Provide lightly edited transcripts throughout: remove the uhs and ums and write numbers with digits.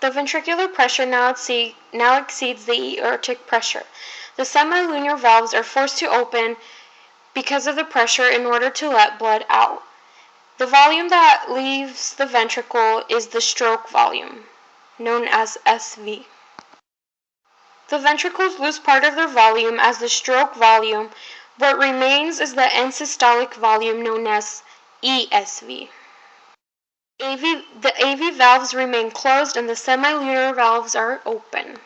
The ventricular pressure now exceeds the aortic pressure. The semilunar valves are forced to open because of the pressure in order to let blood out. The volume that leaves the ventricle is the stroke volume, known as SV. The ventricles lose part of their volume as the stroke volume. What remains is the end-systolic volume, known as ESV. The AV valves remain closed and the semilunar valves are open.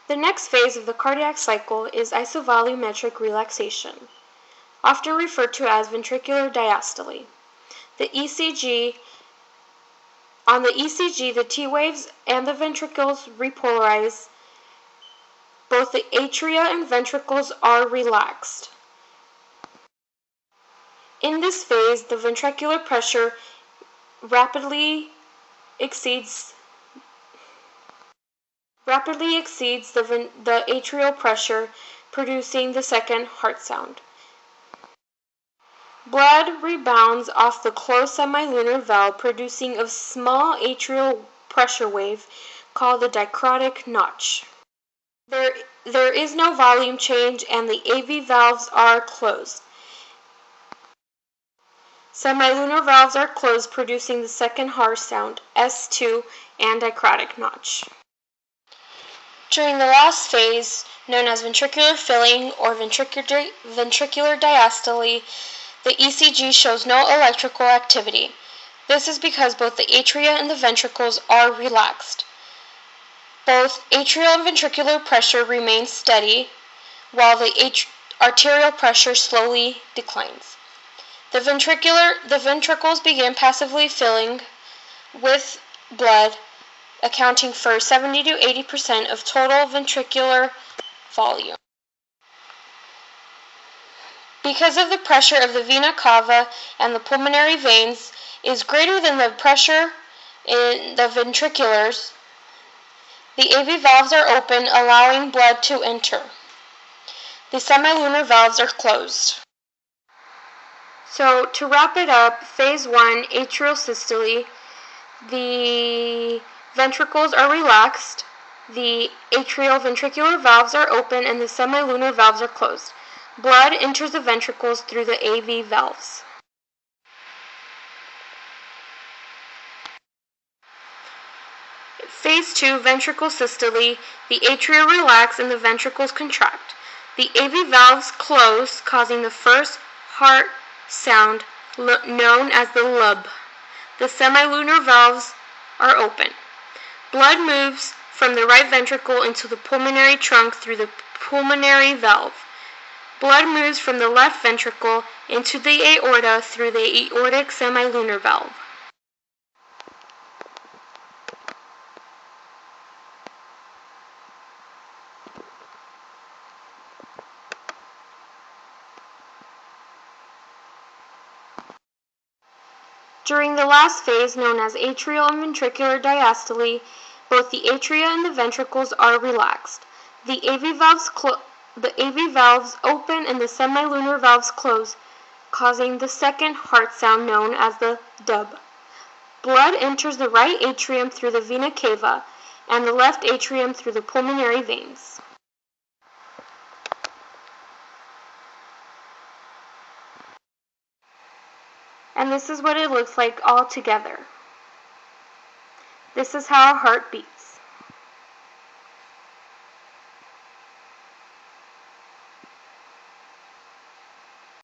The next phase of the cardiac cycle is isovolumetric relaxation, often referred to as ventricular diastole. On the ECG, the T waves and the ventricles repolarize. Both the atria and ventricles are relaxed. In this phase, the ventricular pressure rapidly exceeds the atrial pressure, producing the second heart sound. Blood rebounds off the closed semilunar valve, producing a small atrial pressure wave called the dicrotic notch. There is no volume change and the AV valves are closed. Semilunar valves are closed, producing the second heart sound, S2, and dicrotic notch. During the last phase, known as ventricular filling or ventricular diastole, the ECG shows no electrical activity. This is because both the atria and the ventricles are relaxed. Both atrial and ventricular pressure remains steady, while the arterial pressure slowly declines. The ventricles begin passively filling with blood, accounting for 70 to 80% of total ventricular volume. Because of the pressure of the vena cava and the pulmonary veins is greater than the pressure in the ventriculars, the AV valves are open, allowing blood to enter. The semilunar valves are closed. So, to wrap it up, phase 1, atrial systole, the ventricles are relaxed, the atrial ventricular valves are open, and the semilunar valves are closed. Blood enters the ventricles through the AV valves. Phase 2, ventricle systole, the atria relax and the ventricles contract. The AV valves close, causing the first heart sound known as the lub. The semilunar valves are open. Blood moves from the right ventricle into the pulmonary trunk through the pulmonary valve. Blood moves from the left ventricle into the aorta through the aortic semilunar valve. During the last phase, known as atrial and ventricular diastole, both the atria and the ventricles are relaxed. The AV valves open and the semilunar valves close, causing the second heart sound known as the dub. Blood enters the right atrium through the vena cava and the left atrium through the pulmonary veins. And this is what it looks like all together. This is how a heart beats.